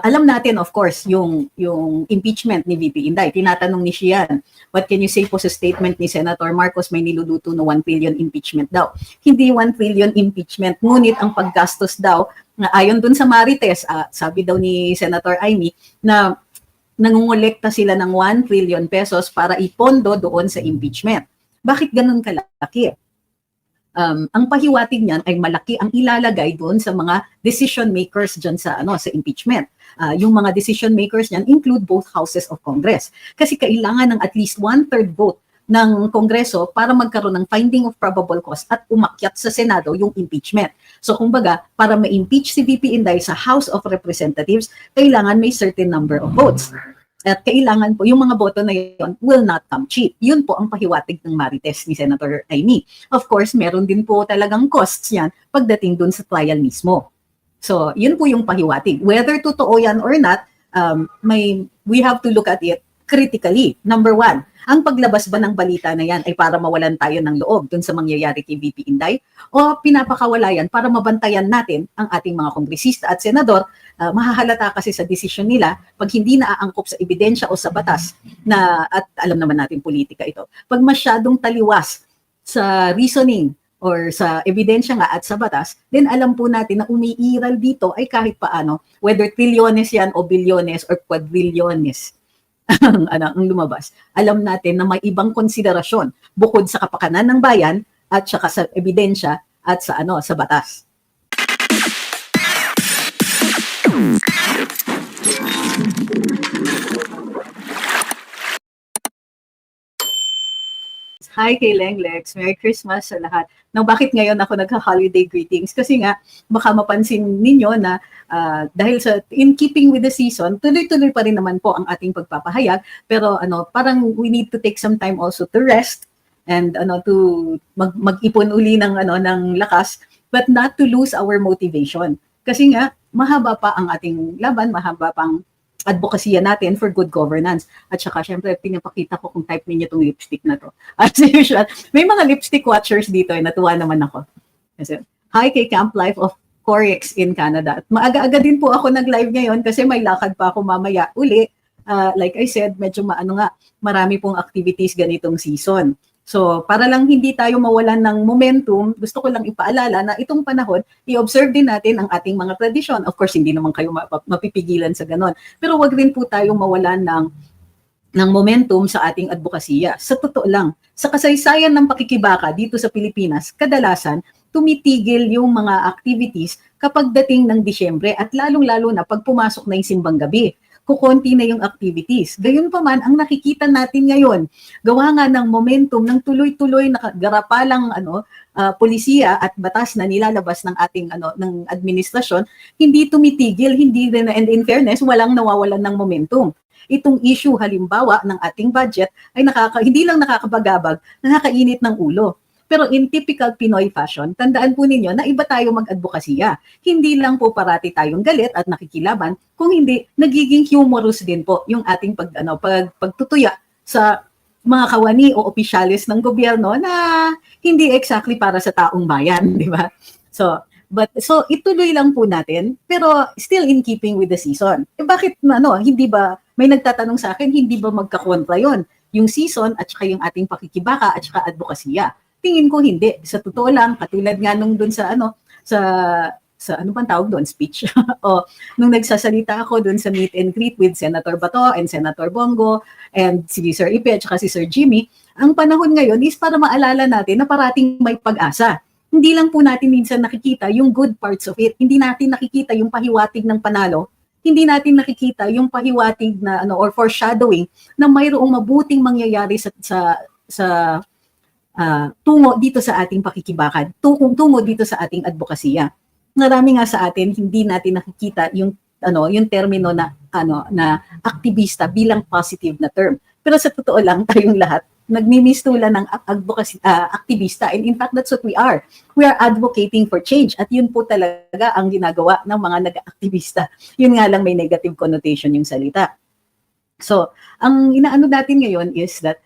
alam natin, of course, yung impeachment ni VP Inday. Tinatanong ni Shian, what can you say po sa statement ni Senator Marcos may niluluto na 1 trillion impeachment daw? Hindi 1 trillion impeachment, ngunit ang paggastos daw, na ayon dun sa Marites, sabi daw ni Senator Amy, na nangungulekta sila ng 1 trillion pesos para ipondo doon sa impeachment. Bakit ganun kalaki? Ang pahiwatig niyan ay malaki ang ilalagay doon sa mga decision makers dyan sa impeachment. Yung mga decision makers niyan include both houses of Congress. Kasi kailangan ng at least 1/3 vote ng Kongreso para magkaroon ng finding of probable cause at umakyat sa Senado yung impeachment. So kumbaga, para ma-impeach si VP Inday sa House of Representatives, kailangan may certain number of votes. At kailangan po, yung mga boto na yun will not come cheap. Yun po ang pahiwatig ng Marites ni Senator Amy. Of course, meron din po talagang costs yan pagdating dun sa trial mismo. So, yun po yung pahiwatig. Whether totoo yan or not, we have to look at it critically. Number one, ang paglabas ba ng balita na yan ay para mawalan tayo ng loob dun sa mangyayari kay VP Inday? O pinapakawala yan para mabantayan natin ang ating mga kongresista at senador? Mahahalata kasi sa desisyon nila pag hindi naaangkop sa ebidensya o sa batas na, at alam naman natin politika ito, pag masyadong taliwas sa reasoning or sa ebidensya nga at sa batas, then alam po natin na umiiral dito ay kahit paano, whether trilyones yan o bilyones or quadrilyones ang lumabas. Alam natin na may ibang konsiderasyon bukod sa kapakanan ng bayan at saka sa ebidensya at sa sa batas. Hi kay Lenglex, Merry Christmas sa lahat. Now, bakit ngayon ako nagha-holiday greetings? Kasi nga, baka mapansin ninyo na dahil sa in keeping with the season, tuloy-tuloy pa rin naman po ang ating pagpapahayag. Pero parang we need to take some time also to rest and to mag-ipon uli ng lakas, but not to lose our motivation. Kasi nga, mahaba pa ang ating laban, mahaba pang advokasya natin for good governance. At saka, syempre, pinapakita ko kung type ninyo itong lipstick na to. As usual, may mga lipstick watchers dito, natuwa naman ako. Kasi, hi kay Camp Life of Corex in Canada. At maaga-aga din po ako nag-live ngayon kasi may lakad pa ako mamaya uli. Like I said, medyo marami pong activities ganitong season. So, para lang hindi tayo mawalan ng momentum, gusto ko lang ipaalala na itong panahon, i-observe din natin ang ating mga tradisyon. Of course, hindi naman kayo mapipigilan sa ganon. Pero wag rin po tayong mawalan ng momentum sa ating advokasya. Sa totoo lang, sa kasaysayan ng pakikibaka dito sa Pilipinas, kadalasan, tumitigil yung mga activities kapag dating ng Disyembre at lalong-lalo na pag pumasok na yung simbang gabi. Kukunti na yung activities. Gayon pa man, ang nakikita natin ngayon, gawa nga ng momentum ng tuloy-tuloy na garapalang polisiya at batas na nilalabas ng ating ng administrasyon, hindi tumitigil, hindi rin, and in fairness, walang nawawalan ng momentum. Itong issue halimbawa ng ating budget ay hindi lang nakakabagabag, nakakainit ng ulo. Pero in typical Pinoy fashion, tandaan po ninyo na iba tayo mag-advokasya. Hindi lang po parati tayong galit at nakikilaban, kung hindi, nagiging humorous din po yung ating pagtutuya sa mga kawani o opisyalis ng gobyerno na hindi exactly para sa taong bayan, di ba? So ituloy lang po natin, pero still in keeping with the season. Bakit hindi ba, may nagtatanong sa akin, hindi ba magkakontra yon? Yung season at saka yung ating pakikibaka at saka advokasya. Tingin ko hindi. Sa totoo lang, katulad nga nung dun sa ano bang tawag doon, speech. O nung nagsasalita ako dun sa meet and greet with Senator Bato and Senator Bongo and si Sir Ipe at saka si Sir Jimmy, ang panahon ngayon is para maalala natin na parating may pag-asa. Hindi lang po natin minsan nakikita yung good parts of it. Hindi natin nakikita yung pahiwatig ng panalo. Hindi natin nakikita yung pahiwatig na or foreshadowing na mayroong mabuting mangyayari sa tungo dito sa ating pakikibakad, tungo dito sa ating advokasya. Marami nga sa atin hindi natin nakikita yung termino na aktivista bilang positive na term. Pero sa totoo lang tayong lahat nagmimistulan ng advocacy aktivista, and in fact that's what we are. We are advocating for change at yun po talaga ang ginagawa ng mga nag-aaktivista. Yun nga lang may negative connotation yung salita. So, ang inaano natin ngayon is that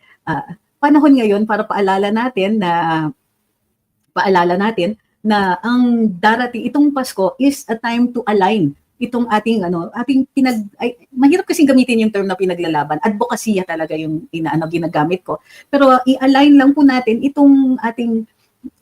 panahon ngayon para paalala natin na ang darating itong Pasko is a time to align itong ating mahirap kasing gamitin yung term na pinaglalaban. Advokasya talaga yung ginagamit ko. Pero i-align lang po natin itong ating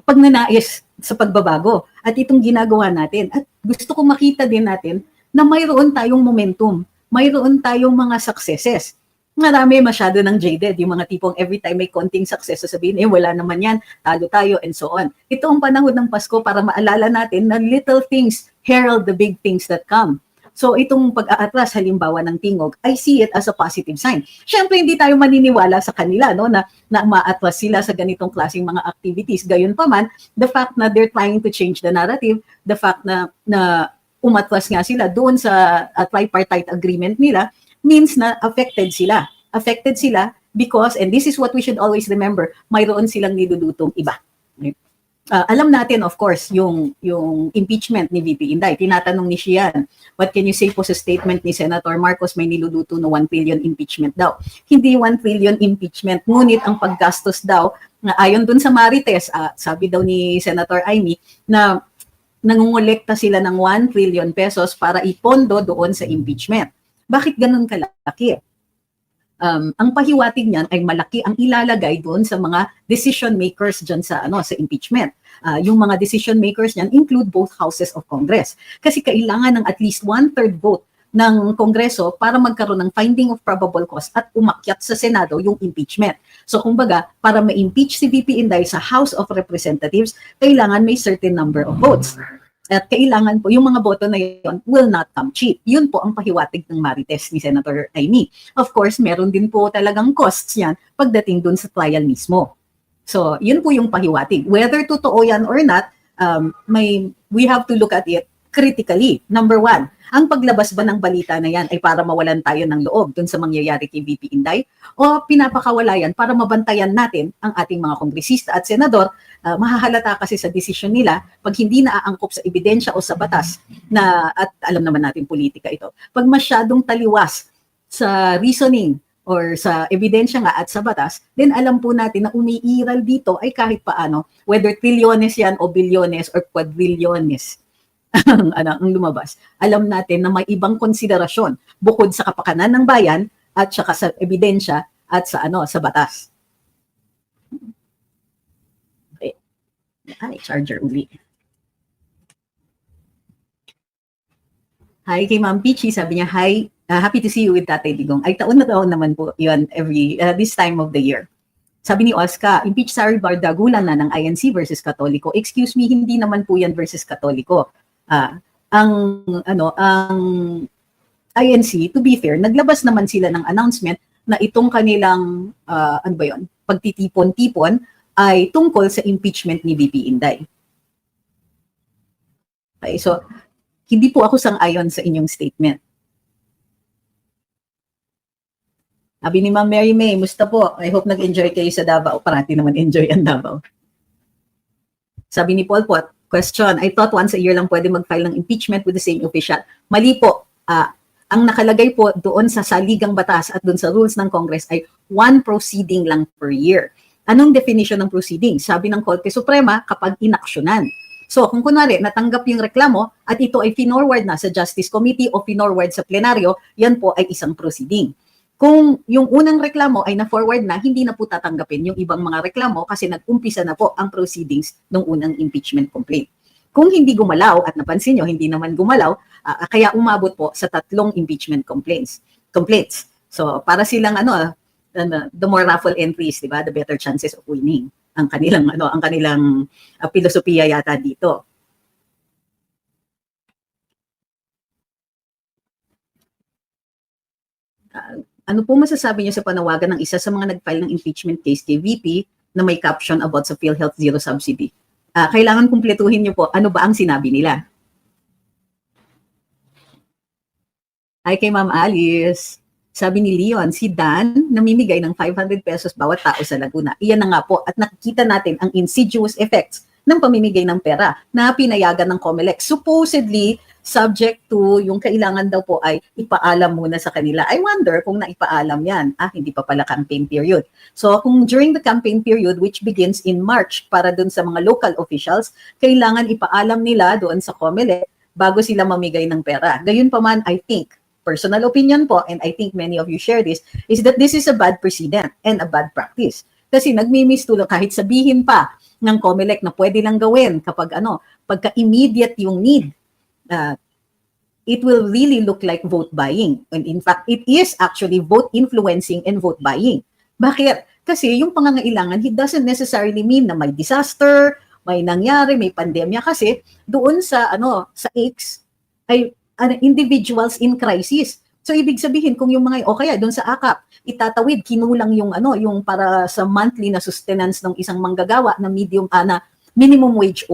pagnanais sa pagbabago at itong ginagawa natin. At gusto ko makita din natin na mayroon tayong momentum, mayroon tayong mga successes. Marami masyado ng jaded, yung mga tipong every time may konting success, sasabihin, wala naman yan, talo tayo, and so on. Ito ang panahon ng Pasko para maalala natin na little things herald the big things that come. So itong pag-aatras halimbawa ng Tingog, I see it as a positive sign. Siyempre hindi tayo maniniwala sa kanila na maatras sila sa ganitong klaseng mga activities. Gayunpaman, the fact na they're trying to change the narrative, the fact na umatras nga sila doon sa tripartite agreement nila, means na affected sila. Affected sila because, and this is what we should always remember, mayroon silang nilulutong iba. Alam natin, of course, yung impeachment ni VP Inday. Tinatanong ni Shian, what can you say po sa statement ni Senator Marcos may niluluto na 1 trillion impeachment daw? Hindi 1 trillion impeachment, ngunit ang paggastos daw, na ayon dun sa Marites, sabi daw ni Senator Amy, na nangungulekta sila ng 1 trillion pesos para ipondo doon sa impeachment. Bakit ganun kalaki? Ang pahiwatig niyan ay malaki ang ilalagay doon sa mga decision makers dyan sa impeachment. Yung mga decision makers niyan include both houses of Congress. Kasi kailangan ng at least 1/3 vote ng Kongreso para magkaroon ng finding of probable cause at umakyat sa Senado yung impeachment. So kumbaga, para ma-impeach si VP Inday sa House of Representatives, kailangan may certain number of votes. At kailangan po, yung mga boto na yun will not come cheap. Yun po ang pahiwatig ng Marites ni Senator Amy. Of course, meron din po talagang costs yan pagdating dun sa trial mismo. So, yun po yung pahiwatig. Whether totoo yan or not, we have to look at it critically. Number one, ang paglabas ba ng balita na yan ay para mawalan tayo ng loob dun sa mangyayari kay VP Inday? O pinapakawala yan para mabantayan natin ang ating mga kongresista at senador? Mahahalata kasi sa desisyon nila pag hindi naaangkop sa ebidensya o sa batas at alam naman natin politika ito. Pag masyadong taliwas sa reasoning or sa ebidensya nga at sa batas, then alam po natin na umiiral dito ay kahit paano, whether trilyones yan o bilyones or quadrilyones ang lumabas. Alam natin na may ibang konsiderasyon bukod sa kapakanan ng bayan at saka sa ebidensya at sa batas. Okay. Charger uli. Hi kay Ma'am Pichi, sabi niya, hi, happy to see you with Tatay Digong. Ay taon na taon naman po yun this time of the year. Sabi ni Oscar, impeach Sari Bardagulan na ng INC versus Katoliko. Excuse me, hindi naman po yan versus Katoliko. Ang INC, to be fair, naglabas naman sila ng announcement na itong kanilang pagtitipon-tipon ay tungkol sa impeachment ni VP Inday. Okay, so hindi po ako sang-ayon sa inyong statement. Sabi ni Ma'am Mary May, musta po? I hope nag-enjoy kayo sa Davao. Parati naman enjoy ang Davao. Sabi ni Paul Pot, question, I thought once a year lang pwede mag-file ng impeachment with the same official. Mali po. Ang nakalagay po doon sa saligang batas at doon sa rules ng Congress ay one proceeding lang per year. Anong definition ng proceeding? Sabi ng Korte Suprema, kapag inaksyonan. So, kung kunwari, natanggap yung reklamo at ito ay finorward na sa Justice Committee o finorward sa plenaryo, yan po ay isang proceeding. Kung yung unang reklamo ay na-forward na, hindi na po tatanggapin yung ibang mga reklamo kasi nag-umpisa na po ang proceedings ng unang impeachment complaint. Kung hindi gumalaw, at napansin nyo, hindi naman gumalaw, kaya umabot po sa 3 impeachment complaints. So, para silang the more raffle entries, di ba, the better chances of winning. Ang kanilang filosofiya yata dito. Ano po masasabi niyo sa panawagan ng isa sa mga nag-file ng impeachment case kay VP na may caption about sa PhilHealth Zero Subsidy? Kailangan kumpletuhin niyo po, ano ba ang sinabi nila? Ay kay Ma'am Alice, sabi ni Leon, si Dan namimigay ng 500 pesos bawat tao sa Laguna. Iyan na nga po at nakikita natin ang insidious effects ng pamimigay ng pera na pinayagan ng COMELEC. Supposedly, subject to yung kailangan daw po ay ipaalam muna sa kanila. I wonder kung naipaalam yan. Hindi pa pala campaign period. So kung during the campaign period, which begins in March para dun sa mga local officials, kailangan ipaalam nila doon sa COMELEC bago sila mamigay ng pera. Gayunpaman, I think, personal opinion po, and I think many of you share this, is that this is a bad precedent and a bad practice. Kasi nagmimistulong kahit sabihin pa ng COMELEC na pwede lang gawin kapag pagka immediate yung need, it will really look like vote buying. And in fact, it is actually vote influencing and vote buying. Bakit? Kasi yung pangangailangan, it doesn't necessarily mean na may disaster, may nangyari, may pandemya. Kasi doon sa sa X ay individuals in crisis. So ibig sabihin kung yung mga kaya doon sa AKAP itatawid kinulang yung yung para sa monthly na sustenance ng isang manggagawa na na minimum wage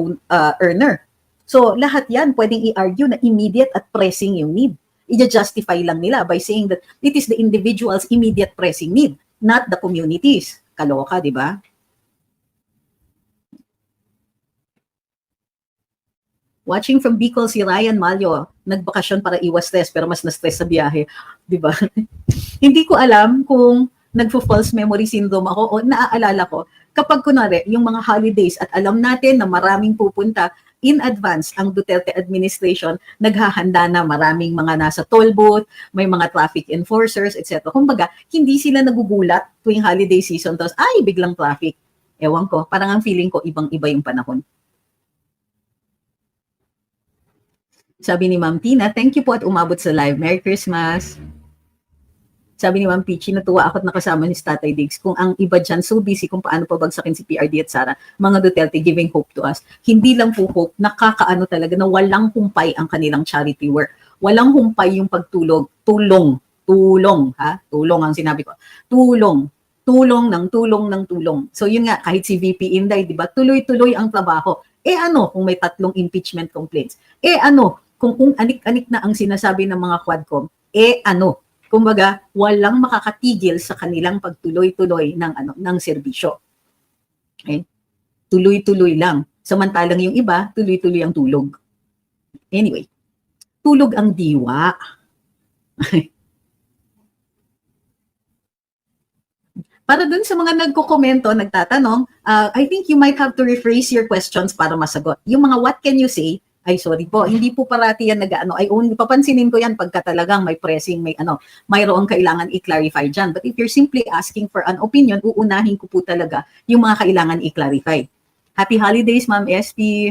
earner. So lahat yan pwedeng i-argue na immediate at pressing yung need. I-justify lang nila by saying that it is the individual's immediate pressing need, not the communities. Kaloka, di ba? Watching from Bicol, si Ryan Malyo, nagbakasyon para iwas stress pero mas na-stress sa biyahe. Di ba? Hindi ko alam kung nagfo-false memory syndrome ako o naaalala ko kapag kunwari yung mga holidays at alam natin na maraming pupunta in advance ang Duterte administration, naghahanda na maraming mga nasa toll booth, may mga traffic enforcers, etc. Kumbaga, hindi sila nagugulat tuwing holiday season tapos biglang traffic. Ewan ko, parang ang feeling ko ibang-iba yung panahon. Sabi ni Ma'am Tina, thank you po at umabot sa live. Merry Christmas. Sabi ni Ma'am Pichi, natuwa ako at nakasama ni Tatay Diggs. Kung ang iba dyan so busy kung paano pabagsakin si PRD at Sara, mga Duterte giving hope to us. Hindi lang po hope, nakakaano talaga na walang humpay ang kanilang charity work. Walang humpay yung pagtulong. Tulong ang sinabi ko. Tulong ng tulong. So yun nga, kahit si VP Inday, di ba, tuloy-tuloy ang trabaho. Kung may 3 impeachment complaints? Kung anik-anik na ang sinasabi ng mga Quadcom, kumbaga, walang makakatigil sa kanilang pagtuloy-tuloy ng serbisyo. Okay? Tuloy-tuloy lang. Samantalang yung iba, tuloy-tuloy ang tulog. Anyway, tulog ang diwa. Para dun sa mga nagko-komento, nagtatanong, I think you might have to rephrase your questions para masagot. Yung mga what can you say, sorry po, hindi po parati yan papansinin ko yan pagka talagang may pressing, mayroong kailangan i-clarify dyan. But if you're simply asking for an opinion, uunahin ko po talaga yung mga kailangan i-clarify. Happy holidays, Ma'am SP.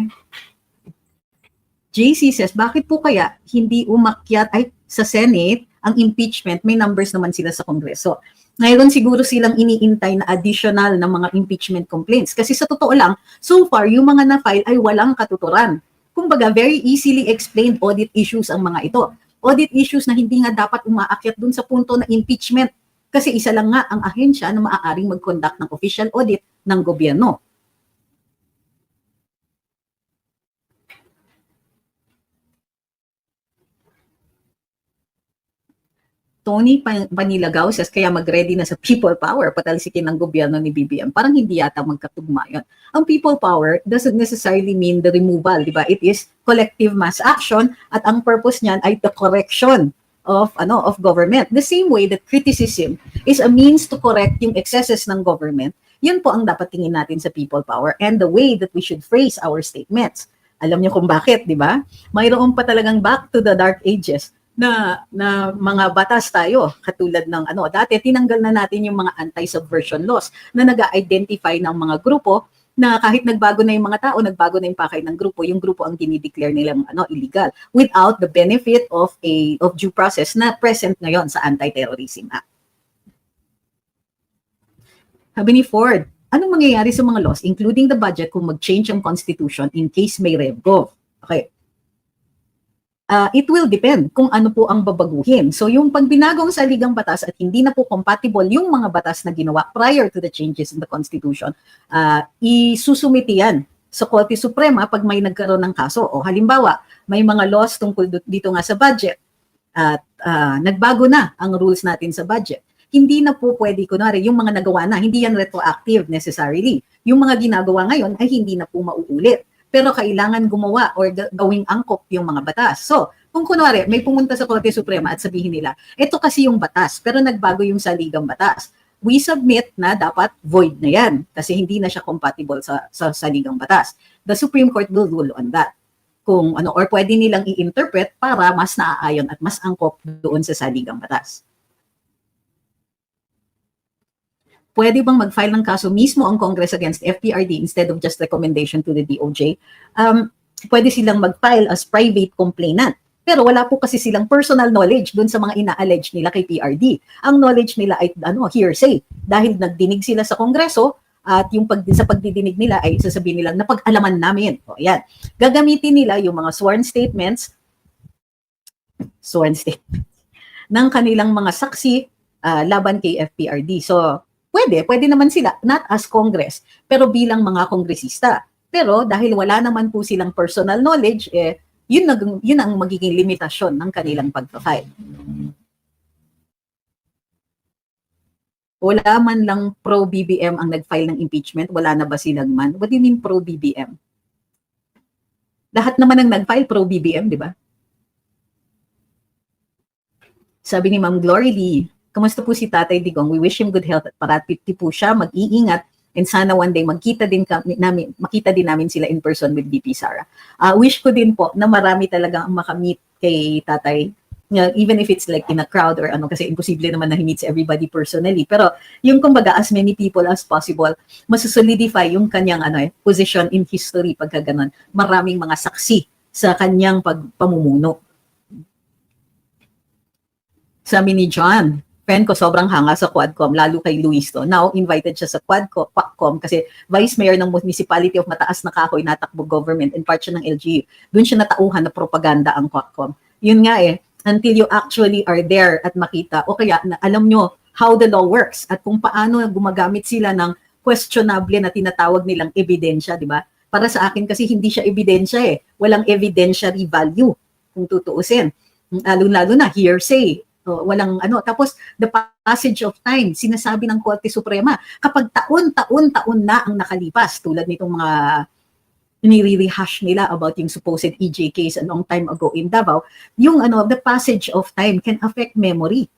JC says, bakit po kaya hindi umakyat sa Senate ang impeachment? May numbers naman sila sa Kongreso. Ngayon siguro silang iniintay na additional na mga impeachment complaints. Kasi sa totoo lang, so far, yung mga na-file ay walang katuturan. Kumbaga, very easily explained audit issues ang mga ito. Audit issues na hindi nga dapat umaakyat dun sa punto na impeachment. Kasi isa lang nga ang ahensya na maaaring mag-conduct ng official audit ng gobyerno. Tony Panilagaw says, kaya mag-ready na sa people power, patalsikin ng gobyerno ni BBM. Parang hindi yata magkatugma yun. Ang people power doesn't necessarily mean the removal, di ba? It is collective mass action at ang purpose niyan ay the correction of government. The same way that criticism is a means to correct yung excesses ng government, yun po ang dapat tingin natin sa people power and the way that we should phrase our statements. Alam niyo kung bakit, di ba? Mayroon pa talagang back to the dark ages na mga batas tayo, katulad ng dati tinanggal na natin yung mga anti-subversion laws na nag-identify ng mga grupo na kahit nagbago na yung mga tao, nagbago na yung pakay ng grupo, yung grupo ang dinideclare nilang illegal without the benefit of due process na present ngayon sa Anti-Terrorism Act. Sabi ni Ford, anong mangyayari sa mga laws including the budget kung mag-change ang constitution in case may RevGov? Okay. It will depend kung ano po ang babaguhin. So yung pag binagong sa ligang batas at hindi na po compatible yung mga batas na ginawa prior to the changes in the Constitution, isusumiti yan sa Korte Suprema pag may nagkaroon ng kaso. O halimbawa, may mga laws tungkol dito nga sa budget at nagbago na ang rules natin sa budget. Hindi na po pwede, kunwari, yung mga nagawa na, hindi yan retroactive necessarily. Yung mga ginagawa ngayon ay hindi na po mauulit. Pero kailangan gumawa or gawing angkop yung mga batas. So, kung kunwari, may pumunta sa Korte Suprema at sabihin nila, ito kasi yung batas, pero nagbago yung saligang batas. We submit na dapat void na yan kasi hindi na siya compatible sa saligang batas. The Supreme Court will rule on that. kung ano, or pwede nilang i-interpret para mas naaayon at mas angkop doon sa saligang batas. Pwede bang mag-file ng kaso mismo ang Congress against FPRD instead of just recommendation to the DOJ? Pwede silang mag-file as private complainant. Pero wala po kasi silang personal knowledge dun sa mga ina-allege nila kay PRD. Ang knowledge nila ay hearsay. Dahil nagdinig sila sa Kongreso at yung sa pagdidinig nila ay sasabihin nilang napag-alaman namin. O yan. Gagamitin nila yung mga sworn statements ng kanilang mga saksi laban kay FPRD. So, pwede naman sila, not as Congress, pero bilang mga kongresista. Pero dahil wala naman po silang personal knowledge, yun ang magiging limitasyon ng kanilang pag-file. Wala man lang pro-BBM ang nag-file ng impeachment, wala na ba silang man? What do you mean pro-BBM? Lahat naman ang nag-file pro-BBM, di ba? Sabi ni Ma'am Glory Lee, kamusta po si Tatay Digong? We wish him good health at parati po siya, mag-iingat, and sana one day makita din namin sila in person with VP Sara. Wish ko din po na marami talagang makamit kay Tatay, even if it's like in a crowd or ano, kasi imposible naman na he meets everybody personally. Pero yung kumbaga as many people as possible, masusolidify yung kanyang position in history pagka ganun. Maraming mga saksi sa kanyang pamumuno. Sabi ni John, friend ko sobrang hanga sa Quadcom, lalo kay Luis to. Now, invited siya sa Quadcom kasi Vice Mayor ng Municipality of Mataas na Kahoy, natakbo government, and part siya ng LGU. Doon siya natauhan na propaganda ang Quadcom. Yun nga until you actually are there at makita, o kaya na alam nyo how the law works at kung paano gumagamit sila ng questionable na tinatawag nilang ebidensya, di ba? Para sa akin kasi hindi siya ebidensya Walang evidentiary value kung tutuusin. Lalo na hearsay. Walang tapos the passage of time, sinasabi ng Korte Suprema, kapag taon na ang nakalipas, tulad nitong mga nire-rehash nila about yung supposed EJ case a long time ago in Davao, yung the passage of time can affect memory.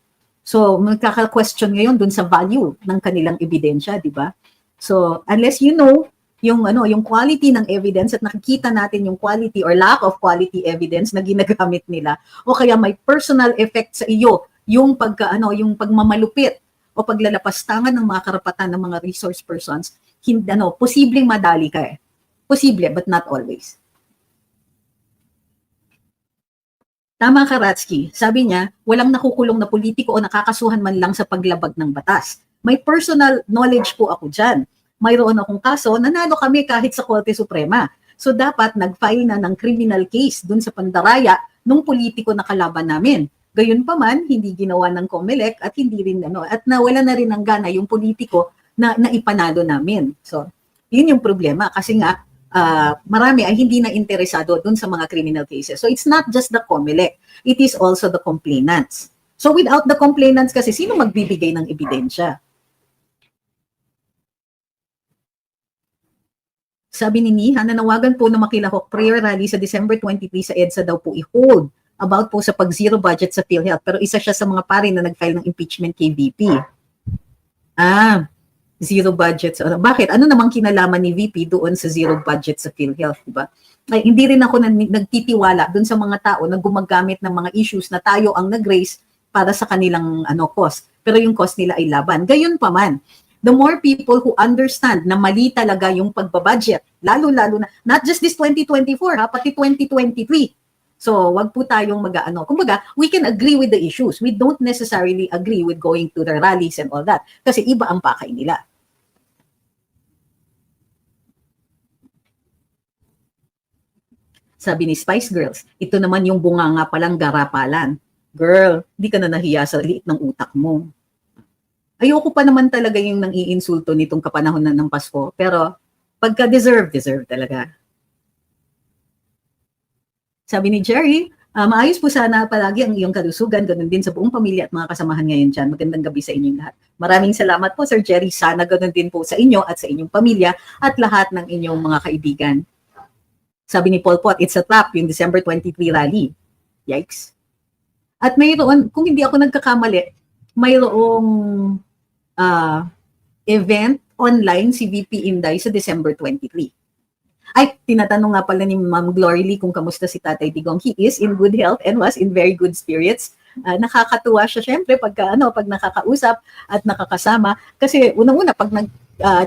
So, magkaka-question ngayon dun sa value ng kanilang ebidensya, di ba? So, unless you know yung quality ng evidence at nakikita natin yung quality or lack of quality evidence na ginagamit nila, o kaya may personal effect sa iyo yung yung pagmamalupit o paglalapastangan ng mga karapatan ng mga resource persons, posibleng madali ka Posible, but not always. Tama ka, Ratsky. Sabi niya, walang nakukulong na politiko o nakakasuhan man lang sa paglabag ng batas. May personal knowledge po ako dyan. Mayroon akong kaso, nanalo kami kahit sa Korte Suprema. So dapat nag-file na ng criminal case dun sa pandaraya ng politiko na kalaban namin. Gayunpaman, hindi ginawa ng COMELEC at hindi rin at nawala na rin ng gana yung politiko na ipanalo namin. So, yun yung problema kasi nga marami ay hindi na interesado dun sa mga criminal cases. So it's not just the COMELEC, it is also the complainants. So without the complainants kasi sino magbibigay ng ebidensya? Sabi ni Niha, nanawagan po na makilahok prayer rally sa December 23 sa EDSA daw po i-hold about po sa pag-zero budget sa PhilHealth. Pero isa siya sa mga pari na nag-file ng impeachment kay VP. Zero budget. So, bakit? Ano namang kinalaman ni VP doon sa zero budget sa PhilHealth, diba? Ay, hindi rin ako nagtitiwala doon sa mga tao na gumagamit ng mga issues na tayo ang nag-raise para sa kanilang cost. Pero yung cost nila ay laban. Gayon pa man, the more people who understand na mali talaga yung pagbabudget, lalo-lalo na, not just this 2024, pati 2023. So, wag po tayong kumbaga, we can agree with the issues. We don't necessarily agree with going to the rallies and all that. Kasi iba ang pakay nila. Sabi ni Spice Girls, ito naman yung bunganga palang garapalan. Girl, di ka na nahiya sa liit ng utak mo. Ayoko pa naman talaga yung nang iinsulto nitong kapanahonan ng Pasko. Pero pagka deserve talaga. Sabi ni Jerry, maayos po sana palagi ang iyong kalusugan, ganun din sa buong pamilya at mga kasamahan ngayon dyan. Magandang gabi sa inyong lahat. Maraming salamat po, Sir Jerry. Sana ganun din po sa inyo at sa inyong pamilya at lahat ng inyong mga kaibigan. Sabi ni Paul Pot, it's a trap, yung December 23 rally. Yikes. At mayroon, kung hindi ako nagkakamali, mayroong event online si VP Inday sa December 23. Ay, tinatanong nga pala ni Ma'am Glory Lee kung kamusta si Tatay Digong. He is in good health and was in very good spirits. Nakakatuwa siya syempre pag nakakausap at nakakasama. Kasi unang-una, pag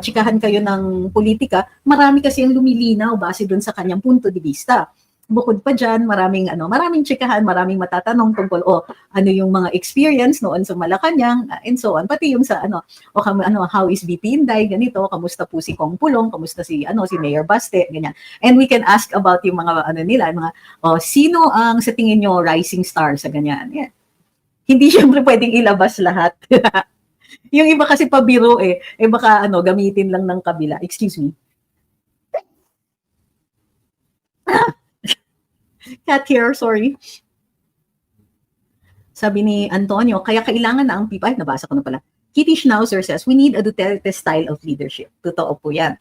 chikahan kayo ng politika, marami kasi ang lumilinaw base dun sa kanyang punto de vista. Bukod pa dyan, maraming chikahan, maraming matatanong tungkol ano yung mga experience noon sa Malacanang and so on. Pati yung sa how is VP Inday, ganito, kamusta po si Kong Pulong, kamusta si Mayor Baste, ganyan. And we can ask about yung mga sino ang sa tingin nyo rising star sa ganyan. Yeah. Hindi syempre pwedeng ilabas lahat. Yung iba kasi pabiro baka gamitin lang ng kabila. Excuse me. Cat here, sorry. Sabi ni Antonio, kaya kailangan na ang people, ay nabasa ko na pala. Kitty Schnauzer says, we need a Duterte style of leadership. Totoo po yan.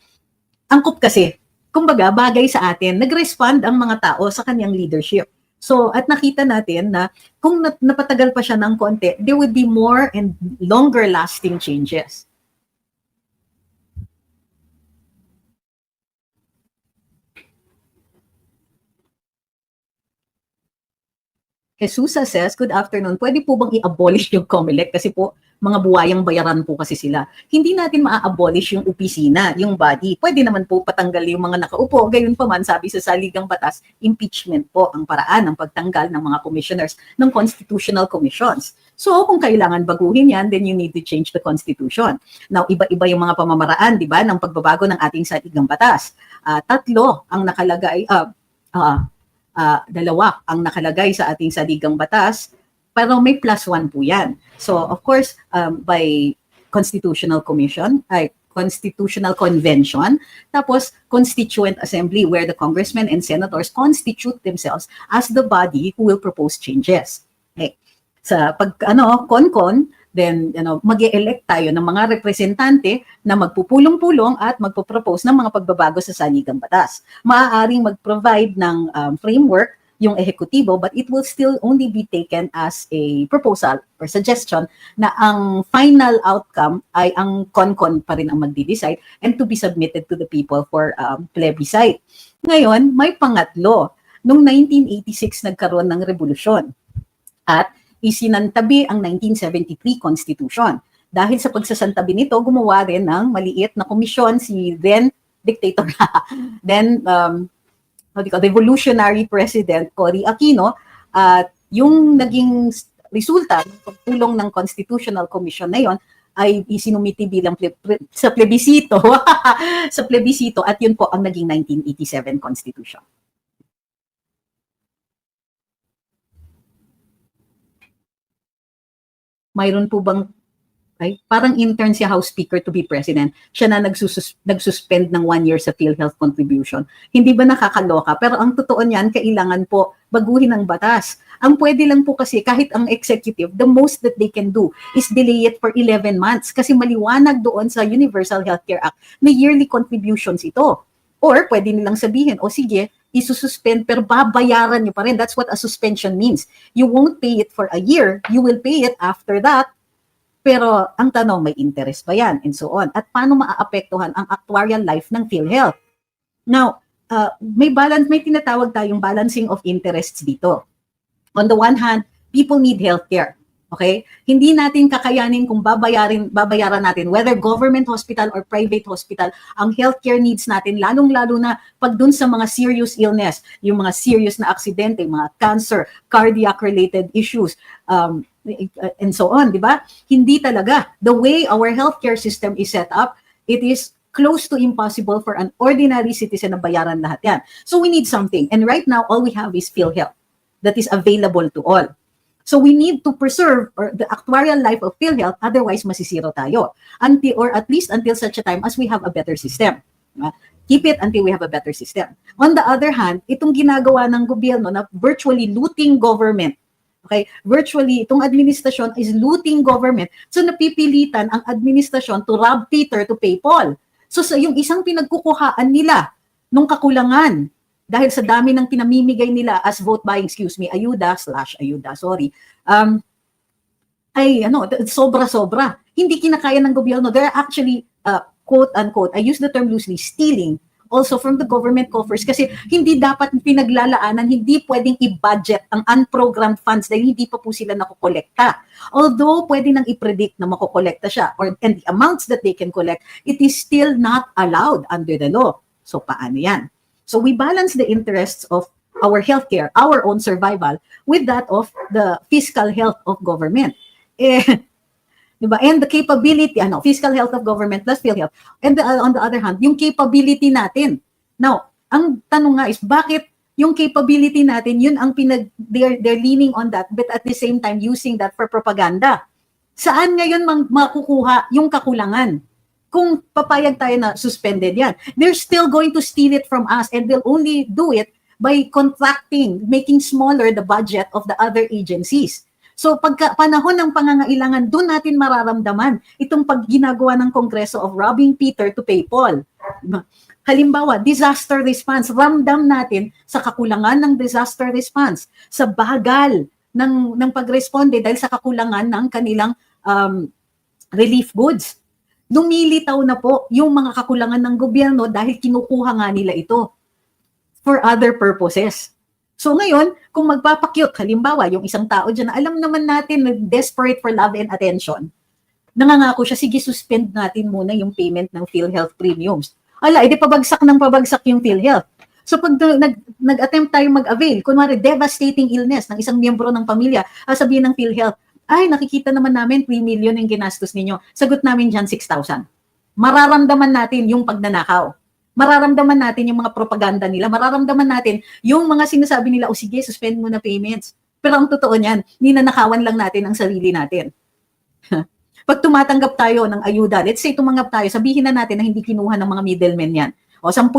Angkop kasi, kumbaga bagay sa atin, nag-respond ang mga tao sa kanyang leadership. So, at nakita natin na kung napatagal pa siya ng konti, there would be more and longer lasting changes. Jesusa says, good afternoon, pwede po bang i-abolish yung COMELEC? Kasi po, mga buwayang bayaran po kasi sila. Hindi natin maa-abolish yung opisina, yung body. Pwede naman po patanggal yung mga nakaupo. Gayun pa man, sabi sa saligang batas, impeachment po ang paraan ng pagtanggal ng mga commissioners ng constitutional commissions. So, kung kailangan baguhin yan, then you need to change the constitution. Now, iba-iba yung mga pamamaraan, di ba, ng pagbabago ng ating saligang batas. Tatlo ang nakalagay, dalawa ang nakalagay sa ating saligang batas, pero may +1 po yan. So, of course, by Constitutional Commission, Constitutional Convention, tapos Constituent Assembly, where the congressmen and senators constitute themselves as the body who will propose changes. Okay. Sa CONCON, then mag-e-elect tayo ng mga representante na magpupulong-pulong at magpo-propose ng mga pagbabago sa saligang batas. Maaaring mag-provide ng framework yung ehekutibo, but it will still only be taken as a proposal or suggestion na ang final outcome ay ang CONCON pa rin ang magde-decide and to be submitted to the people for plebiscite. Ngayon, may pangatlo. Noong 1986 nagkaroon ng revolusyon at isinantabi ang 1973 Constitution. Dahil sa pagsasantabi nito, gumawa rin ng maliit na komisyon si then dictator then revolutionary president Cory Aquino, at yung naging resulta ng pagtulong ng Constitutional Commission na yon ay isinumiti bilang sa plebisito sa plebisito, at yun po ang naging 1987 Constitution. Mayroon po bang parang intern si House Speaker to be President, siya na nagsuspend ng 1 year sa PhilHealth contribution. Hindi ba nakakaloka? Pero ang totoo niyan, kailangan po baguhin ang batas. Ang pwede lang po kasi, kahit ang executive, the most that they can do is delay it for 11 months kasi maliwanag doon sa Universal Healthcare Act na yearly contributions ito. Or pwede nilang sabihin, sige, isususpend pero babayaran nyo pa rin. That's what a suspension means. You won't pay it for a year, you will pay it after that. Pero ang tanong, may interest ba yan? And so on. At paano maaapektuhan ang actuarial life ng PhilHealth? Now, may tinatawag tayong balancing of interests dito. On the one hand, people need healthcare. Okay? Hindi natin kakayanin kung babayaran natin, whether government hospital or private hospital, ang healthcare needs natin, lalong-lalo na pag dun sa mga serious illness, yung mga serious na aksidente, mga cancer, cardiac-related issues, and so on, di ba? Hindi talaga. The way our healthcare system is set up, it is close to impossible for an ordinary citizen na bayaran lahat yan. So we need something. And right now, all we have is PhilHealth that is available to all. So we need to preserve the actuarial life of PhilHealth, otherwise masisiro tayo. Or at least until such a time as we have a better system. Keep it until we have a better system. On the other hand, itong ginagawa ng gobyerno na virtually looting government, okay? Virtually, itong administrasyon is looting government. So napipilitan ang administrasyon to rob Peter to pay Paul. So sa yung isang pinagkukuhaan nila nung kakulangan, dahil sa dami ng pinamimigay nila as vote buying, ayuda, sobra-sobra. Hindi kinakaya ng gobyerno. They're actually, quote-unquote, I use the term loosely, stealing also from the government coffers kasi hindi dapat pinaglalaanan, hindi pwedeng i-budget ang unprogrammed funds dahil hindi pa po sila nakokolekta. Although pwede nang i-predict na makokolekta siya and the amounts that they can collect, it is still not allowed under the law. So paano yan? So we balance the interests of our healthcare, our own survival, with that of the fiscal health of government. Diba? And the capability, fiscal health of government plus PhilHealth. And on the other hand, yung capability natin. Now, ang tanong nga is, bakit yung capability natin, yun ang they're leaning on that, but at the same time using that for propaganda. Saan ngayon makukuha yung kakulangan? Kung papayag tayo na suspended yan, they're still going to steal it from us and they'll only do it by contracting, making smaller the budget of the other agencies. So pagka panahon ng pangangailangan, doon natin mararamdaman itong pagginagawa ng Kongreso of robbing Peter to pay Paul. Halimbawa, disaster response, ramdam natin sa kakulangan ng disaster response, sa bagal ng pagresponde dahil sa kakulangan ng kanilang relief goods. Lumilitaw na po yung mga kakulangan ng gobyerno dahil kinukuha nga nila ito for other purposes. So ngayon, kung magpapakyut, halimbawa, yung isang tao dyan na alam naman natin na desperate for love and attention, nangangako siya, sige, suspend natin muna yung payment ng PhilHealth premiums. Ala, edi pabagsak yung PhilHealth. So pag nag-attempt tayo mag-avail, kunwari devastating illness ng isang miyembro ng pamilya, sabihin ng PhilHealth, ay, nakikita naman namin 3 million yung ginastos ninyo. Sagot namin dyan 6,000. Mararamdaman natin yung pagnanakaw. Mararamdaman natin yung mga propaganda nila, mararamdaman natin yung mga sinasabi nila, o sige, suspend mo na payments. Pero ang totoo niyan, ninanakawan lang natin ang sarili natin. Pag tumatanggap tayo ng ayuda, let's say tumanggap tayo, sabihin na natin na hindi kinuha ng mga middlemen yan. O 10,000,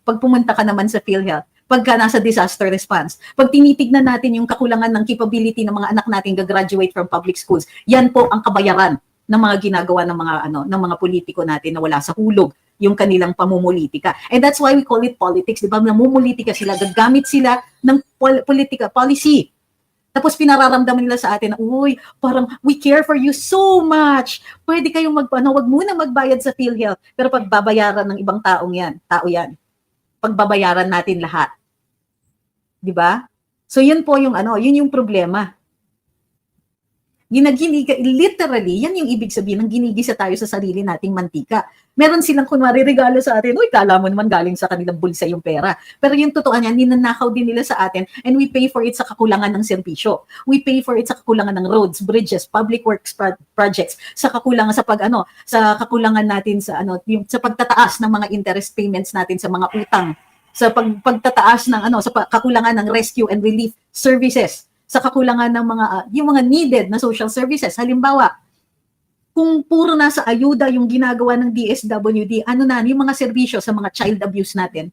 pag pumunta ka naman sa PhilHealth, pagka nasa disaster response, pag tinitignan natin yung kakulangan ng capability ng mga anak natin gagraduate from public schools, yan po ang kabayaran ng mga ginagawa ng mga politiko natin na wala sa hulog yung kanilang pamumulitika. And that's why we call it politics, di ba? Namumulitika sila, gagamit sila ng policy. Tapos pinararamdaman nila sa atin na, uy, parang we care for you so much. Pwede kayong wag muna magbayad sa PhilHealth, pero pagbabayaran ng ibang tao yan. Pagbabayaran natin lahat. Di ba? So yun po yung yun yung problema. Literally, yan yung ibig sabihin ng ginigisa tayo sa sarili nating mantika. Meron silang kunwari regalo sa atin, uy, kala mo naman galing sa kanilang bulsa yung pera. Pero yung totoo niyan, ninanakaw din nila sa atin and we pay for it sa kakulangan ng serbisyo. We pay for it sa kakulangan ng roads, bridges, public works projects, sa kakulangan sa kakulangan natin sa sa pagtataas ng mga interest payments natin sa mga utang, sa pagtataas ng sa kakulangan ng rescue and relief services, sa kakulangan ng yung mga needed na social services. Halimbawa, kung puro nasa ayuda yung ginagawa ng DSWD, yung mga serbisyo sa mga child abuse natin,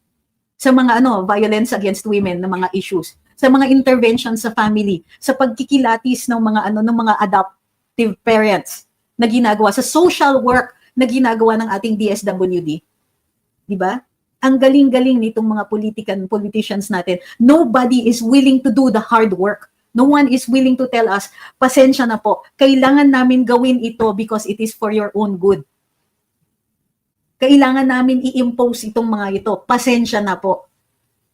sa mga violence against women na mga issues, sa mga interventions sa family, sa pagkikilatis ng mga adoptive parents na ginagawa, sa social work na ginagawa ng ating DSWD. Di ba? Ang galing-galing nitong mga politicians natin. Nobody is willing to do the hard work. No one is willing to tell us, pasensya na po, kailangan namin gawin ito because it is for your own good. Kailangan namin i-impose itong mga ito, pasensya na po.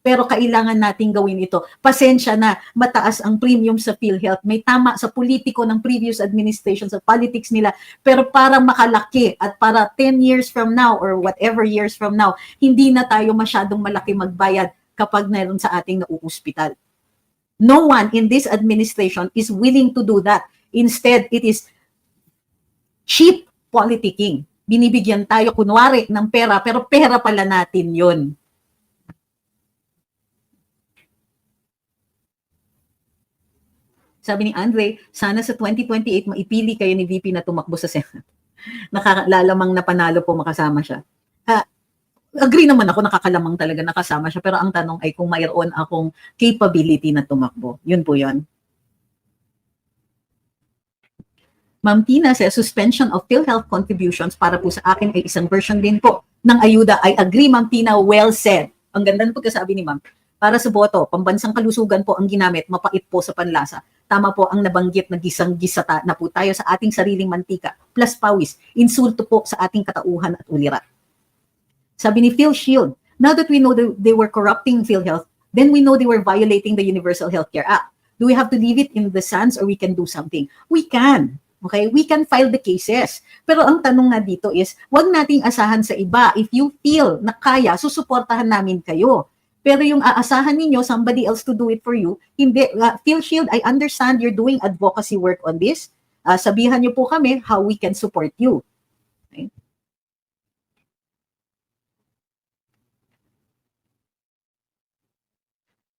Pero kailangan natin gawin ito. Pasensya na, mataas ang premium sa PhilHealth. May tama sa politiko ng previous administration, sa politics nila. Pero para makalaki at para 10 years from now or whatever years from now, hindi na tayo masyadong malaki magbayad kapag mayroon sa ating nauuspital. No one in this administration is willing to do that. Instead, it is cheap politicking. Binibigyan tayo kunwari ng pera, pero pera pala natin yun. Sabi ni Andre, sana sa 2028 maipili kayo ni VP na tumakbo sa Senate. Nakalalamang na panalo po makasama siya. Agree naman ako, nakakalamang talaga nakasama siya. Pero ang tanong ay kung mayroon akong capability na tumakbo. Yun po yun. Ma'am Tina says, suspension of PhilHealth contributions para po sa akin ay isang version din po ng ayuda. I agree, Ma'am Tina, well said. Ang ganda ng pagkasabi ni Ma'am. Para sa boto, pambansang kalusugan po ang ginamit, mapait po sa panlasa. Tama po ang nabanggit na gisang-gisa na po tayo sa ating sariling mantika, plus pawis, insulto po sa ating katauhan at ulirat. Sabi ni Phil Shield, Now that we know that they were corrupting PhilHealth, then we know they were violating the Universal Healthcare Act. Do we have to leave it in the sands or we can do something? We can. Okay? We can file the cases. Pero ang tanong nga dito is, wag nating asahan sa iba. If you feel na kaya, susuportahan namin kayo. Pero yung aasahan ninyo, somebody else to do it for you, hindi. PhilShield, I understand you're doing advocacy work on this. Sabihan niyo po kami how we can support you. Okay?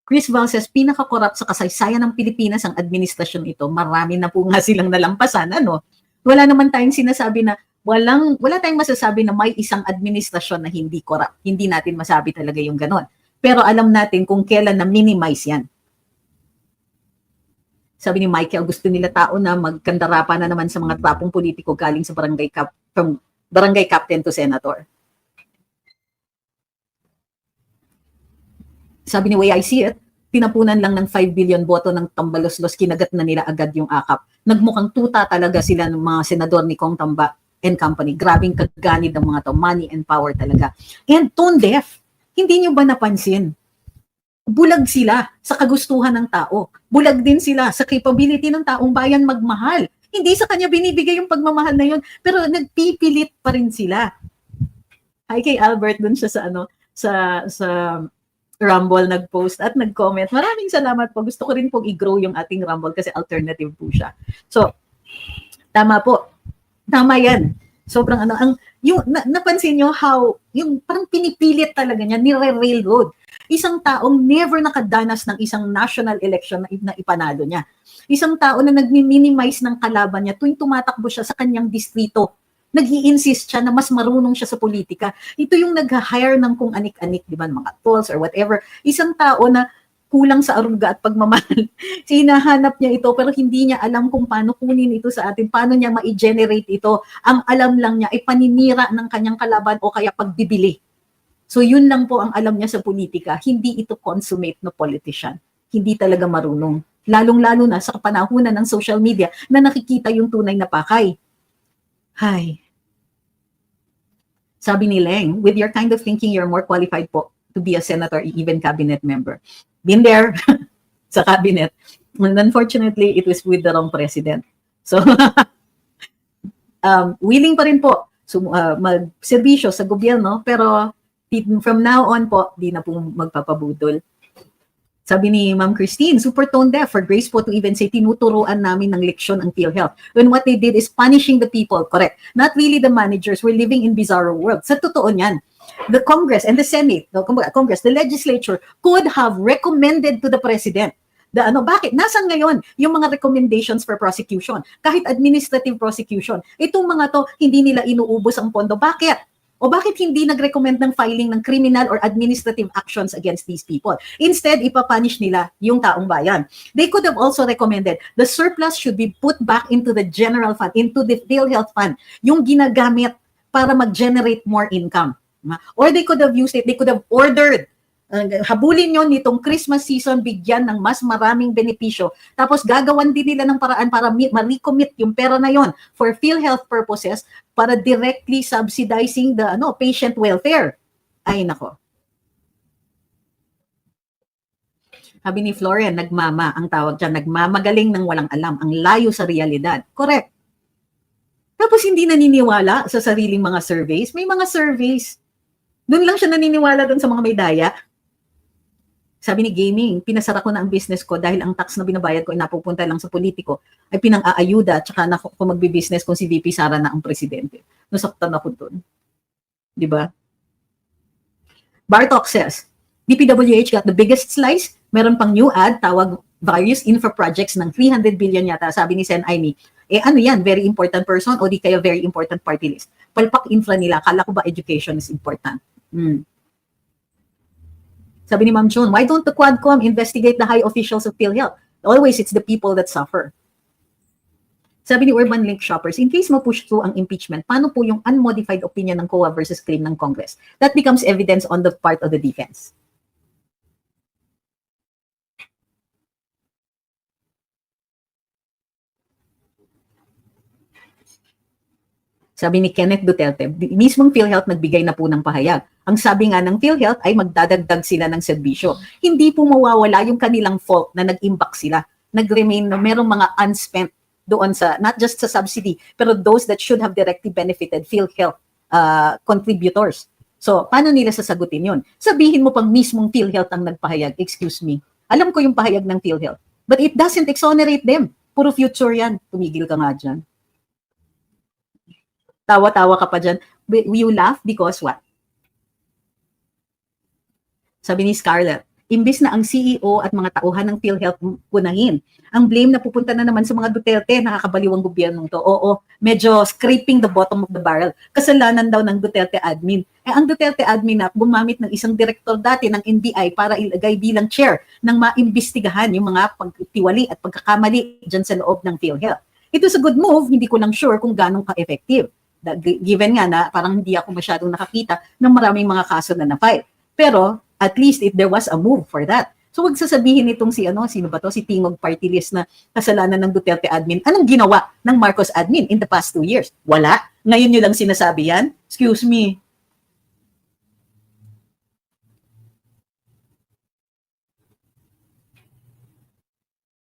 Chris Val says, pinaka-corrupt sa kasaysayan ng Pilipinas ang administrasyon ito. Marami na po nga silang nalampasan. Ano? Wala naman tayong sinasabi na, wala tayong masasabi na may isang administrasyon na hindi corrupt. Hindi natin masabi talaga yung ganon. Pero alam natin kung kailan na-minimize yan. Sabi ni Michael, gusto nila tao na magkandara pa na naman sa mga trapong politiko galing sa from barangay captain to senator. Sabi ni Way I See It, tinapunan lang ng 5 billion boto ng tambalos-los, kinagat na nila agad yung akap. Nagmukhang tuta talaga sila ng mga senador ni Kong Tamba and company. Grabing kaganid ng mga to, money and power talaga. And tone deaf. Hindi nyo ba napansin? Bulag sila sa kagustuhan ng tao. Bulag din sila sa capability ng taong bayan magmahal. Hindi sa kanya binibigay yung pagmamahal na yun, pero nagpipilit pa rin sila. Hi kay Albert dun siya sa Rumble nag-post at nag-comment. Maraming salamat po. Gusto ko rin pong i-grow yung ating Rumble kasi alternative po siya. So, tama po. Tama yan. Sobrang napansin nyo how, yung parang pinipilit talaga niya, nire-railroad. Isang taong never nakadanas ng isang national election na ipanalo niya. Isang tao na nag-minimize ng kalaban niya tuwing tumatakbo siya sa kanyang distrito. Nag-i-insist siya na mas marunong siya sa politika. Ito yung nag-hire ng kung anik-anik, di ba, mga tolls or whatever. Isang tao na kulang sa aruga at pagmamahal. Hinahanap niya ito pero hindi niya alam kung paano kunin ito sa atin, paano niya ma-generate ito. Ang alam lang niya ay paninira ng kanyang kalaban o kaya pagbibili. So yun lang po ang alam niya sa politika. Hindi ito consummate na politician. Hindi talaga marunong. Lalong-lalo na sa kapanahunan ng social media na nakikita yung tunay na pakay. Hi. Sabi ni Leng, with your kind of thinking, you're more qualified po to be a senator, even cabinet member. Been there sa cabinet. And unfortunately, it was with the wrong president. So, willing pa rin po mag-serbisyo sa gobyerno, pero from now on po, di na po magpapabudol. Sabi ni Ma'am Christine, super tone deaf for Grace po to even say, tinuturuan namin ng leksyon ang PhilHealth. When what they did is punishing the people, correct? Not really the managers. We're living in bizarre world. Sa totoo niyan, the Congress and the Senate, the legislature could have recommended to the President bakit? Nasaan ngayon yung mga recommendations for prosecution? Kahit administrative prosecution, itong mga to, hindi nila inuubos ang pondo. Bakit? O bakit hindi nag-recommend ng filing ng criminal or administrative actions against these people? Instead, ipapunish nila yung taong bayan. They could have also recommended the surplus should be put back into the general fund, into the PhilHealth fund, yung ginagamit para mag-generate more income. Or they could have used it, they could have ordered, habulin nyo nitong Christmas season, bigyan ng mas maraming benepisyo. Tapos gagawan din nila ng paraan para ma-recommit yung pera na yon for PhilHealth purposes para directly subsidizing the patient welfare. Ay nako. Sabi ni Florian, nagmama ang tawag dyan, nagmamagaling ng walang alam, ang layo sa realidad. Correct. Tapos hindi naniniwala sa sariling mga surveys. May mga surveys. Doon lang siya naniniwala doon sa mga may daya. Sabi ni Gaming, pinasara ko na ang business ko dahil ang tax na binabayad ko ay napupunta lang sa politiko ay pinang-aayuda tsaka na kung magbi-business kung si VP Sara na ang presidente. Nasaktan ako doon. Di ba? Bartok says, DPWH got the biggest slice. Meron pang new ad, tawag various infra projects ng 300 billion yata. Sabi ni Sen Aimee, ano yan? Very important person o di kaya very important party list? Palpak infra nila. Kala ko ba education is important? Sabi ni Ma'am June, why don't the Quadcom investigate the high officials of PhilHealth? Always, it's the people that suffer. Sabi ni Urban Link Shoppers, in case ma-push through ang impeachment, paano po yung unmodified opinion ng COA versus claim ng Congress? That becomes evidence on the part of the defense. Sabi ni Kenneth Duterte, mismong PhilHealth nagbigay na po ng pahayag. Ang sabi nga ng PhilHealth ay magdadagdag sila ng serbisyo. Hindi po mawawala yung kanilang fault na nag-impact sila. Nag-remain na merong mga unspent doon sa, not just sa subsidy, pero those that should have directly benefited PhilHealth contributors. So, paano nila sasagutin yun? Sabihin mo pang mismong PhilHealth ang nagpahayag, excuse me. Alam ko yung pahayag ng PhilHealth, but it doesn't exonerate them. Puro future yan. Tumigil ka nga dyan. Tawa-tawa ka pa dyan. You laugh because what? Sabi ni Scarlett, imbis na ang CEO at mga tauhan ng PhilHealth punahin, ang blame na pupunta na naman sa mga Duterte, nakakabaliw ang gobyernong to. Oo, medyo scraping the bottom of the barrel. Kasalanan daw ng Duterte admin. Ang Duterte admin na gumamit ng isang direktor dati ng NBI para ilagay bilang chair ng maimbestigahan yung mga pagtiwali at pagkakamali dyan sa loob ng PhilHealth. It was a good move, hindi ko lang sure kung ganong ka-effective. Given nga na parang hindi ako masyadong nakakita ng maraming mga kaso na na-file. Pero at least if there was a move for that. So wag sasabihin itong sino ba to, si Tingog Party List na kasalanan ng Duterte admin. Anong ginawa ng Marcos admin in the past 2 years? Wala. Ngayon nyo lang sinasabi yan? Excuse me.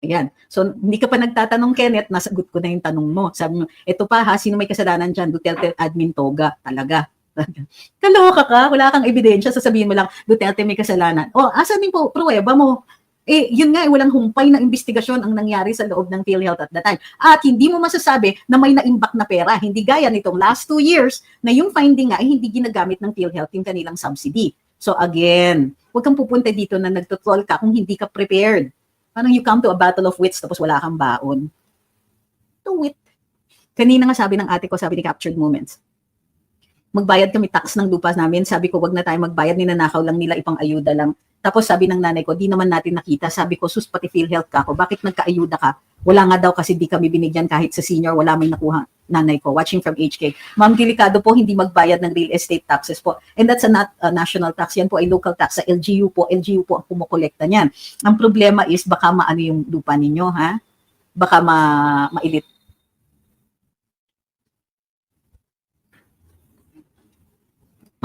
Ayan. So, hindi ka pa nagtatanong, Kenneth, nasagot ko na yung tanong mo. Sabi mo, eto pa ha, sino may kasalanan dyan? Duterte admin toga. Talaga. Kaloka ka, wala kang ebidensya, sasabihin mo lang, Duterte may kasalanan. O, asan yung pruweba mo? Yun nga, walang humpay na investigasyon ang nangyari sa loob ng PhilHealth at that time. At hindi mo masasabi na may naimbak na pera. Hindi gaya nitong last 2 years na yung finding nga ay hindi ginagamit ng PhilHealth yung kanilang subsidy. So again, huwag kang pupunta dito na nagtutrol ka kung hindi ka prepared. Parang you come to a battle of wits tapos wala kang baon. To wit. Kanina nga sabi ng ate ko, sabi ni Captured Moments, magbayad kami tax ng lupa namin. Sabi ko, wag na tayo magbayad, ninanakaw lang nila, ipang ayuda lang. Tapos sabi ng nanay ko, di naman natin nakita. Sabi ko, sus, pati PhilHealth ka ako. Bakit nagka-ayuda ka? Wala nga daw kasi di kami binigyan kahit sa senior, wala may nakuha. Nanay ko, watching from HK. Ma'am, delikado po, hindi magbayad ng real estate taxes po. And that's not a national tax. Yan po ay local tax. Sa LGU po ang kumukolekta niyan. Ang problema is, baka maano yung lupa ninyo, ha? Baka mailit.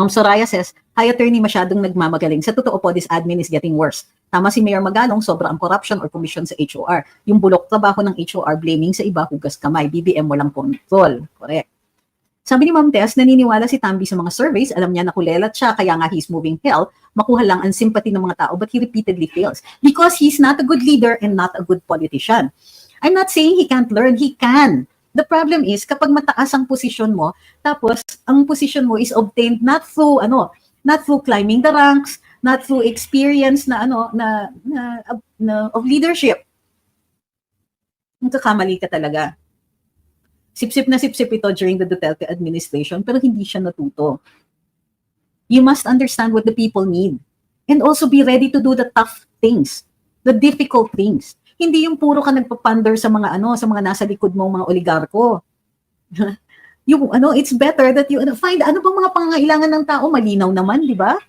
Soraya says, hi attorney, masyadong nagmamagaling. Sa totoo po, this admin is getting worse. Tama si Mayor Magalong, sobra ang corruption or commission sa HOR. Yung bulok trabaho ng HOR, blaming sa iba, hugas kamay. BBM walang control. Correct. Sabi ni Ma'am Tess, naniniwala si Tambi sa mga surveys, alam niya na kulelat siya, kaya nga he's moving hell, makuha lang ang sympathy ng mga tao, but he repeatedly fails. Because he's not a good leader and not a good politician. I'm not saying he can't learn, he can. The problem is, kapag mataas ang posisyon mo, tapos ang posisyon mo is obtained not through climbing the ranks, not through experience of leadership. Nagkakamali ka talaga. Sip-sip na sip-sip ito during the Duterte administration, pero hindi siya natuto. You must understand what the people need. And also be ready to do the tough things, the difficult things. Hindi yung puro ka nagpapander sa mga sa mga nasa likod mong mga oligarko. It's better that you find ano bang mga pangangailangan ng tao, malinaw naman, di ba?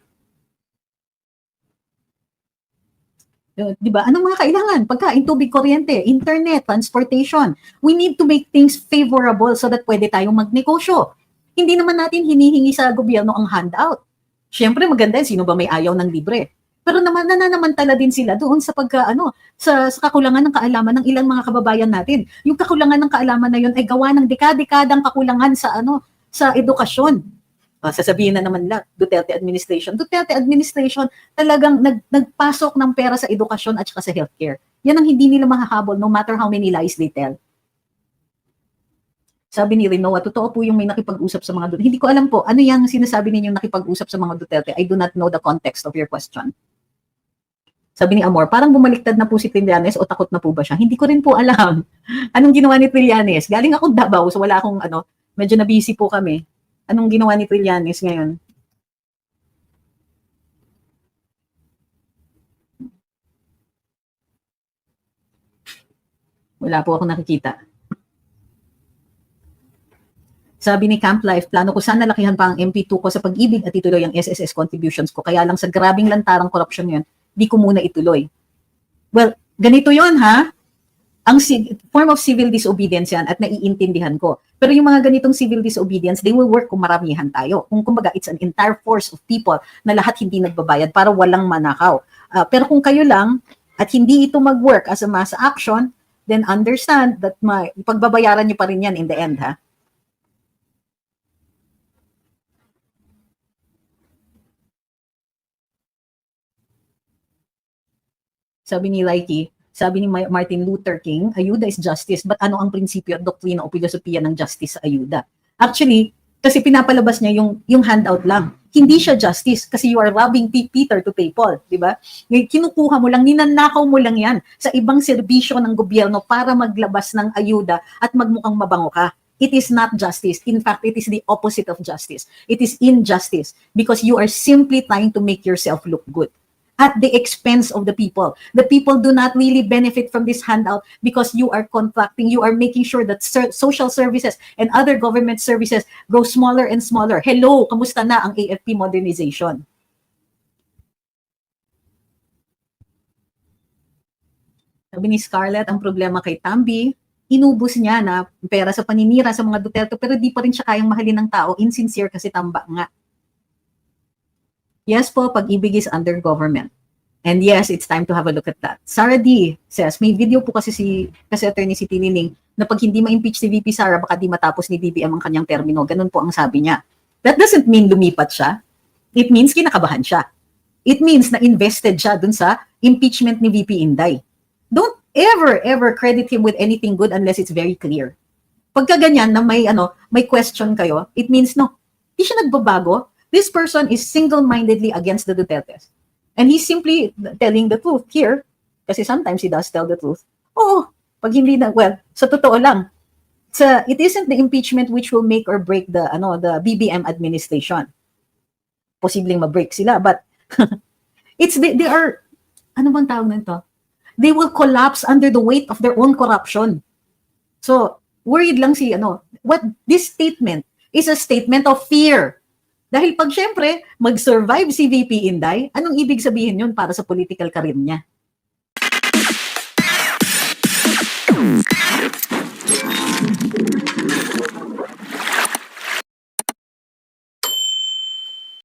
Di ba? Anong mga kailangan? Pagkain, tubig, kuryente, internet, transportation. We need to make things favorable so that pwede tayong magnegosyo. Hindi naman natin hinihingi sa gobyerno ang handout. Siyempre maganda, sino ba may ayaw ng libre? Pero nananamantala din sila doon sa sa kakulangan ng kaalaman ng ilang mga kababayan natin. Yung kakulangan ng kaalaman na yun ay gawa ng dekadang kakulangan sa edukasyon. Sasabihin na naman nila, Duterte administration talagang nagpasok ng pera sa edukasyon at saka sa healthcare. Yan ang hindi nila mahahabol no matter how many lies they tell. Sabi ni Rinoa, totoo po yung may nakipag-usap sa mga Duterte. Hindi ko alam po, ano yung sinasabi ninyong nakipag-usap sa mga Duterte? I do not know the context of your question. Sabi ni Amor, parang bumaliktad na po si Trillanes o takot na po ba siya? Hindi ko rin po alam. Anong ginawa ni Trillanes? Galing ako Davao, so wala akong medyo na busy po kami. Anong ginawa ni Trillanes ngayon? Wala po ako nakikita. Sabi ni Camp Life, plano ko sana lakihan pa ang MP2 ko sa pag-ibig at ituloy ang SSS contributions ko. Kaya lang sa grabing lantarang korupsyon yun, di ko muna ituloy. Well, ganito yon ha. form of civil disobedience yan at naiintindihan ko. Pero yung mga ganitong civil disobedience, they will work kung maramihan tayo. Kung kumbaga, it's an entire force of people na lahat hindi nagbabayad para walang manakaw. Pero kung kayo lang at hindi ito mag-work as a mass action, then understand that pagbabayaran nyo pa rin yan in the end, ha? Sabi ni Laiki, sabi ni Martin Luther King, ayuda is justice. But ano ang prinsipyo at doktrina o filosofiya ng justice sa ayuda? Actually, kasi pinapalabas niya yung handout lang. Hindi siya justice kasi you are robbing Peter to pay Paul, di ba? Kinukuha mo lang, ninanakaw mo lang yan sa ibang serbisyo ng gobyerno para maglabas ng ayuda at magmukhang mabango ka. It is not justice. In fact, it is the opposite of justice. It is injustice because you are simply trying to make yourself look good at the expense of the people. The people do not really benefit from this handout because you are contracting, you are making sure that social services and other government services grow smaller and smaller. Hello, kamusta na ang AFP modernization? Sabi ni Scarlett, ang problema kay Tambi, inubos niya na pera sa paninira sa mga Duterte pero di pa rin siya kayang mahalin ng tao, insincere kasi tamba nga. Yes po, pag-ibig is under government. And yes, it's time to have a look at that. Sarah D says, may video po kasi attorney si Tiniling na pag hindi ma-impeach si VP Sara, baka di matapos ni BBM ang kanyang termino. Ganun po ang sabi niya. That doesn't mean lumipat siya. It means kinakabahan siya. It means na invested siya dun sa impeachment ni VP Inday. Don't ever credit him with anything good unless it's very clear. Pagka ganyan na may question kayo, it means no, hindi siya nagbabago. This person is single-mindedly against the Dutertes. And he's simply telling the truth here, kasi sometimes he does tell the truth. Oo, pag hindi na, well, sa totoo lang, it isn't the impeachment which will make or break the BBM administration. Posibleng ma-break sila, but they are, ano bang tawag nito? They will collapse under the weight of their own corruption. So, worried lang what this statement is a statement of fear. Dahil pag syempre, mag-survive si VP Inday, anong ibig sabihin yun para sa political career niya?